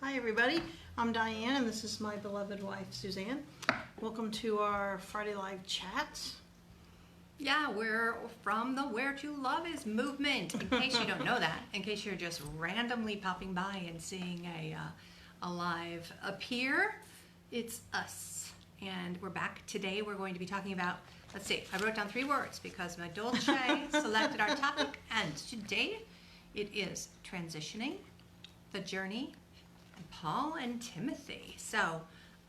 Hi everybody, I'm Diane and this is my beloved wife Suzanne. Welcome to our Friday Live Chats. Yeah, we're from the Where to Love Is movement, in case you don't know that, in case you're just randomly popping by and seeing a live appear. It's us, and we're back. Today we're going to be talking about, let's see, I wrote down 3 words because my Dolce selected our topic, and today it is transitioning, the journey, and Paul and Timothy. So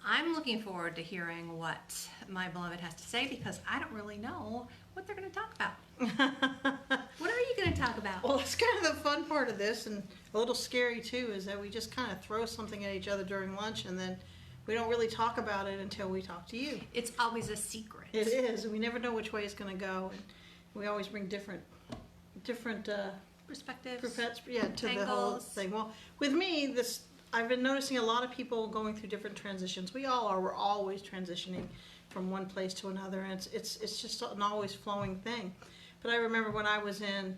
I'm looking forward to hearing what my beloved has to say because I don't really know what they're going to talk about. What are you going to talk about? Well, it's kind of the fun part of this, and a little scary too, is that we just kind of throw something at each other during lunch and then we don't really talk about it until we talk to you. It's always a secret. It is, and we never know which way it's going to go, and we always bring different Perspectives, to the whole angles. thing. Well, with me, I've been noticing a lot of people going through different transitions. We all are. We're always transitioning from one place to another, and it's just an always flowing thing. But I remember when I was in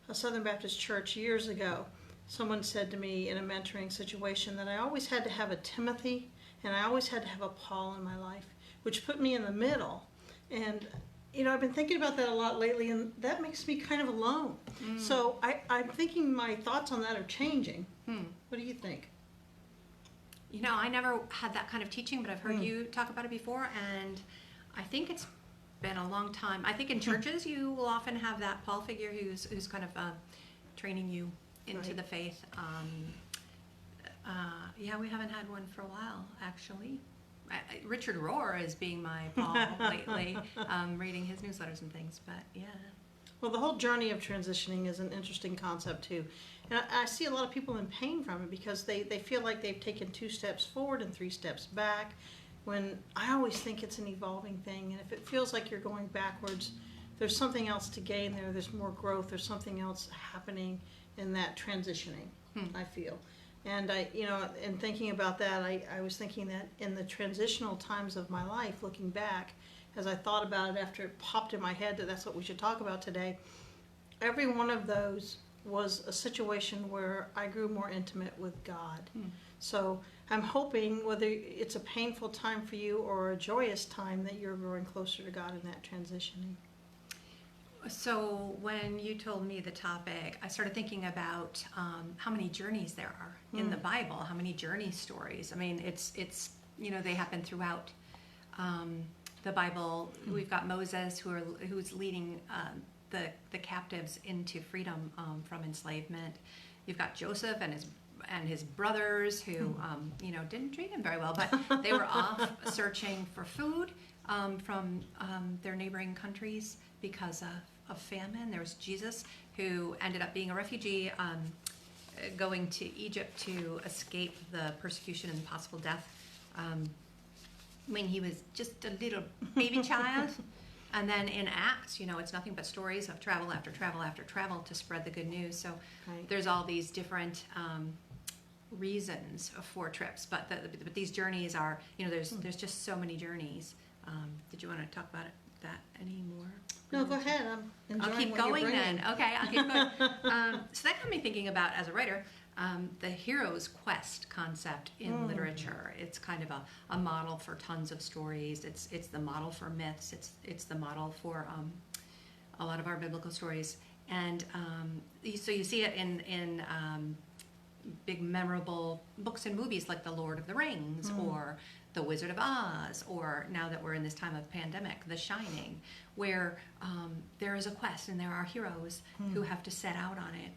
a Southern Baptist church years ago, someone said to me in a mentoring situation that I always had to have a Timothy and I always had to have a Paul in my life, which put me in the middle. And I've been thinking about that a lot lately, and that makes me kind of alone. So I'm thinking my thoughts on that are changing. What do you think? I never had that kind of teaching, but I've heard you talk about it before, and I think it's been a long time. I think in churches you will often have that Paul figure who's kind of training you into the faith. Yeah, we haven't had one for a while, actually. Richard Rohr is being my Paul lately, reading his newsletters and things, but yeah. Well, the whole journey of transitioning is an interesting concept too. And I see a lot of people in pain from it because they feel like they've taken 2 steps forward and 3 steps back, when I always think it's an evolving thing. And if it feels like you're going backwards, there's something else to gain there. There's more growth. There's something else happening in that transitioning, I feel. And in thinking about that, I was thinking that in the transitional times of my life, looking back, as I thought about it after it popped in my head that that's what we should talk about today, every one of those was a situation where I grew more intimate with God. So I'm hoping, whether it's a painful time for you or a joyous time, that you're growing closer to God in that transitioning. So when you told me the topic, I started thinking about how many journeys there are in the Bible, how many journey stories. I mean, it's they happen throughout the Bible. We've got Moses who's leading the captives into freedom from enslavement. You've got Joseph and his brothers who didn't treat him very well, but they were off searching for food from their neighboring countries because of famine. There was Jesus, who ended up being a refugee, going to Egypt to escape the persecution and possible death when he was just a little baby child. And then in Acts, it's nothing but stories of travel after travel after travel to spread the good news. So there's all these different reasons for trips, but these journeys are, there's just so many journeys. Did you want to talk about that anymore? No, go ahead. I'll keep going then. Okay, I'll keep going. So that got me thinking about, as a writer, the hero's quest concept in literature. It's kind of a model for tons of stories. It's the model for myths. It's the model for a lot of our biblical stories. And so you see it in big memorable books and movies like The Lord of the Rings or The Wizard of Oz, or now that we're in this time of pandemic, The Shining, where there is a quest and there are heroes who have to set out on it.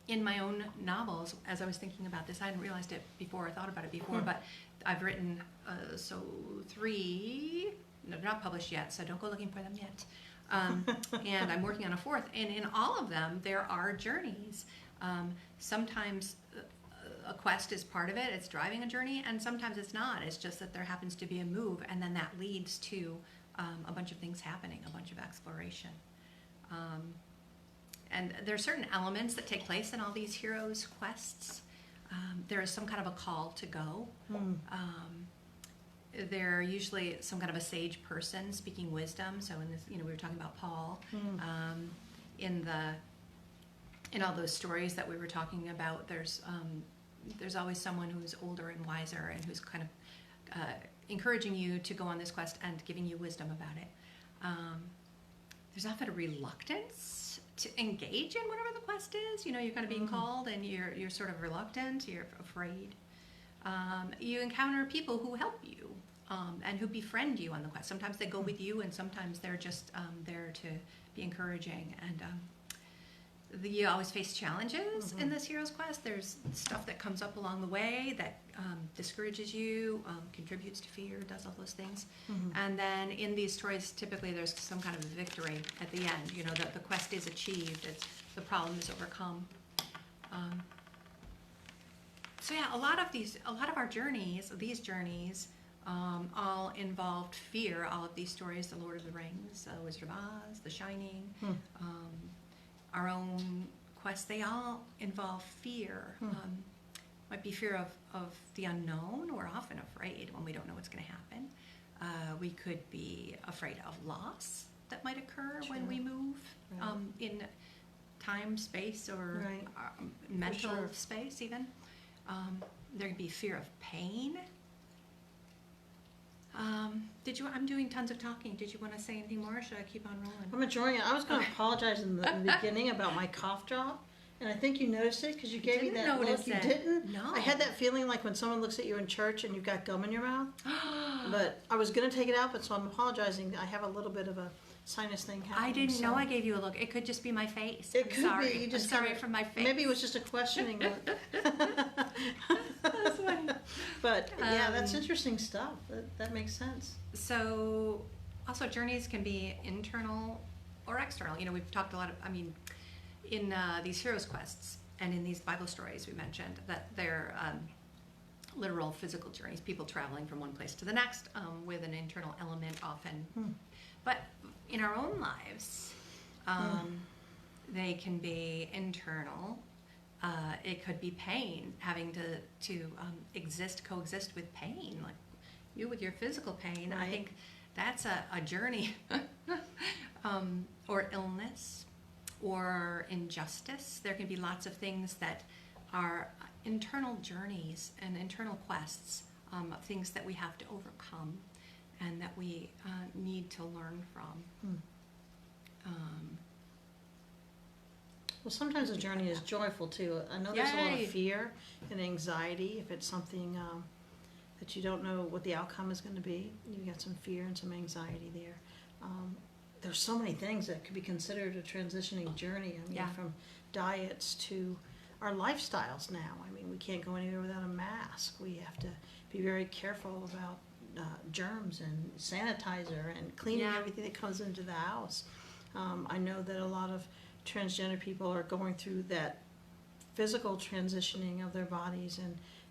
In my own novels, as I was thinking about this, I hadn't realized it before, I thought about it before, but I've written 3, no, they're not published yet, so don't go looking for them yet. And I'm working on a 4th, and in all of them there are journeys. Sometimes a quest is part of it, it's driving a journey, and sometimes it's not. It's just that there happens to be a move, and then that leads to a bunch of things happening, a bunch of exploration. And there are certain elements that take place in all these heroes' quests. There is some kind of a call to go. They're usually some kind of a sage person speaking wisdom. So in this, we were talking about Paul. In all those stories that we were talking about, there's there's always someone who's older and wiser and who's kind of encouraging you to go on this quest and giving you wisdom about it. There's often a reluctance to engage in whatever the quest is. You know, you're kind of being called and you're sort of reluctant, you're afraid. You encounter people who help you and who befriend you on the quest. Sometimes they go with you, and sometimes they're just there to be encouraging. And you always face challenges in this hero's quest. There's stuff that comes up along the way that discourages you, contributes to fear, does all those things. And then in these stories, typically there's some kind of a victory at the end. You know, that the quest is achieved, the problem is overcome. So yeah, a lot of our journeys, these journeys, all involved fear. All of these stories, The Lord of the Rings, The Wizard of Oz, The Shining, our own quests, they all involve fear. Might be fear of the unknown. We're often afraid when we don't know what's going to happen. We could be afraid of loss that might occur when we move in time, space, or mental space even. There can be fear of pain. I'm doing tons of talking. Did you want to say anything more, or should I keep on rolling? I'm enjoying it. I was going to apologize in the beginning about my cough drop, and I think you noticed it because you gave me that look. You didn't? No. I had that feeling like when someone looks at you in church and you've got gum in your mouth. But I was going to take it out, but so I'm apologizing. I have a little bit of a sinus thing happening. I didn't know I gave you a look. It could just be my face. It could be. You just I'm sorry from my face. Maybe it was just a questioning look. That's funny. But yeah, that's interesting stuff. That makes sense. So, also journeys can be internal or external. You know, we've talked a lot of, in these heroes' quests and in these Bible stories we mentioned that they're literal physical journeys, people traveling from one place to the next with an internal element often. But in our own lives, they can be internal. It could be pain, having to coexist with pain, like you with your physical pain. Right. I think that's a journey, or illness, or injustice. There can be lots of things that are internal journeys and internal quests, things that we have to overcome and that we need to learn from. Well, sometimes the journey is joyful too. I know there's a lot of fear and anxiety if it's something that you don't know what the outcome is going to be. You've got some fear and some anxiety there. There's so many things that could be considered a transitioning journey. From diets to our lifestyles now. We can't go anywhere without a mask. We have to be very careful about germs and sanitizer and cleaning everything that comes into the house. I know that a lot of transgender people are going through that physical transitioning of their bodies,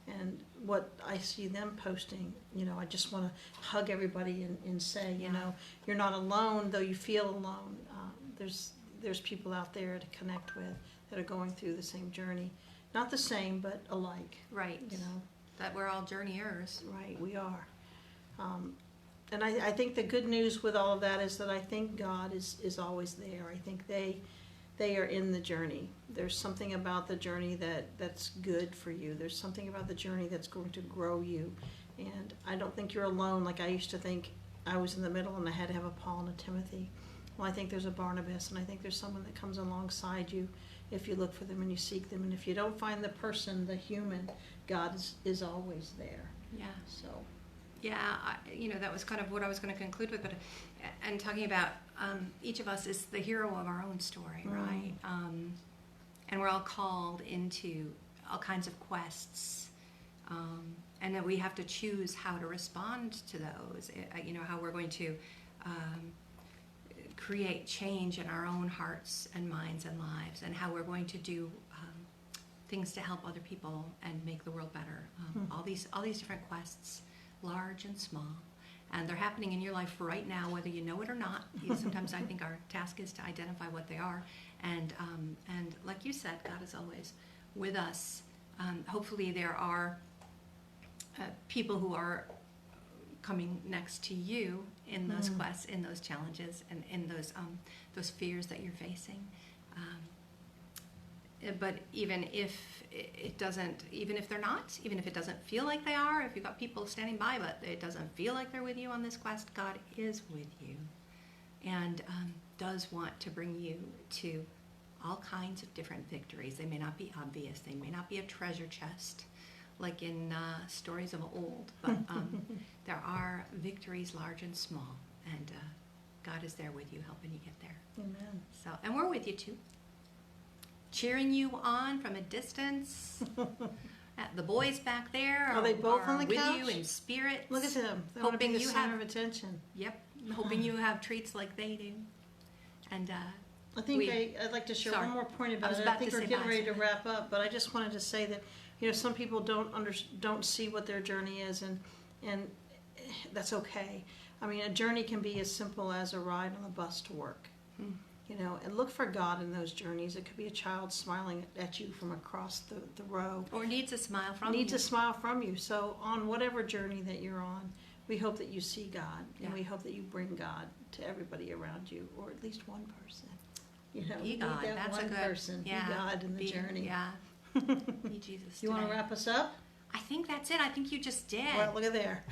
and what I see them posting, I just want to hug everybody and say, you're not alone, though you feel alone. There's people out there to connect with that are going through the same journey. Not the same, but alike. Right. That we're all journeyers. Right, we are. And I think the good news with all of that is that I think God is always there. I think they are in the journey. There's something about the journey that's good for you. There's something about the journey that's going to grow you. And I don't think you're alone. Like I used to think I was in the middle and I had to have a Paul and a Timothy. Well, I think there's a Barnabas, and I think there's someone that comes alongside you if you look for them and you seek them. And if you don't find the person, the human, God is always there. Yeah. So. Yeah, that was kind of what I was going to conclude with, and talking about each of us is the hero of our own story, right? And we're all called into all kinds of quests, and then we have to choose how to respond to those. How we're going to create change in our own hearts and minds and lives, and how we're going to do things to help other people and make the world better. All these different quests, large and small, and they're happening in your life right now, whether you know it or not. Sometimes I think our task is to identify what they are, and like you said, God is always with us. Hopefully there are people who are coming next to you in those quests, in those challenges, and in those fears that you're facing. But even if it doesn't, even if they're not, even if it doesn't feel like they are, if you've got people standing by, but it doesn't feel like they're with you on this quest, God is with you and does want to bring you to all kinds of different victories. They may not be obvious. They may not be a treasure chest like in stories of old, but there are victories large and small, and God is there with you, helping you get there. Amen. So, and we're with you too, cheering you on from a distance. The boys back there Are they both on the with couch? you in spirit. Look at them. They want to Hoping be the you center have- of attention. Yep, hoping you have treats like they do. And I think We- I'd like to share Sorry. one more point about I was it. about I think to we're say getting bye, ready to sorry. wrap up, but I just wanted to say that, some people don't see what their journey is, and that's okay. I mean, a journey can be as simple as a ride on the bus to work. And look for God in those journeys. It could be a child smiling at you from across the row. or needs a smile from Needs you. a smile from you. So on whatever journey that you're on, we hope that you see God, Yeah. and we hope that you bring God to everybody around you, or at least one person. Be Be God. that That's one a good person. Yeah, Be God in the journey. Yeah. Be Jesus. You want to today. wrap us up? I think that's it. I think you just did. Well, look at there.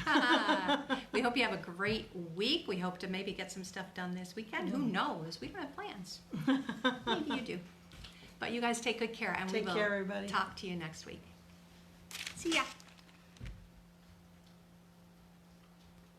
We hope you have a great week. We hope to maybe get some stuff done this weekend. Who knows? We don't have plans. Maybe you do. But you guys take good care, and Take we will care, everybody. talk to you next week. See ya.